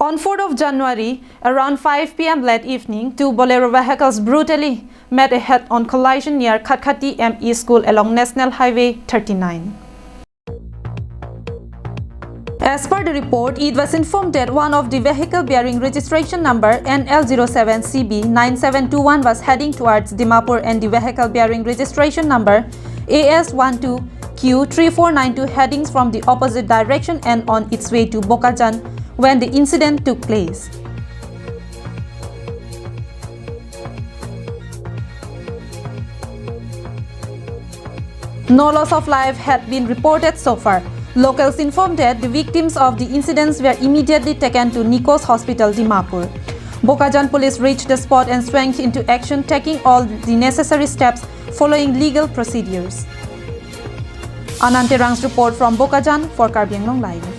On 4th of January, around 5 p.m. late evening, two Bolero vehicles brutally met a head-on collision near Khatkhati ME School along National Highway 39. As per the report, it was informed that one of the vehicle bearing registration number NL07CB9721 was heading towards Dimapur and the vehicle bearing registration number AS12Q3492 heading from the opposite direction and on its way to Bokajan when the incident took place. No loss of life had been reported so far. Locals informed that the victims of the incidents were immediately taken to Nikos Hospital, Dimapur. Bokajan police reached the spot and sprang into action, taking all the necessary steps following legal procedures. Anante Rang's report from Bokajan for Karbi Anglong Live.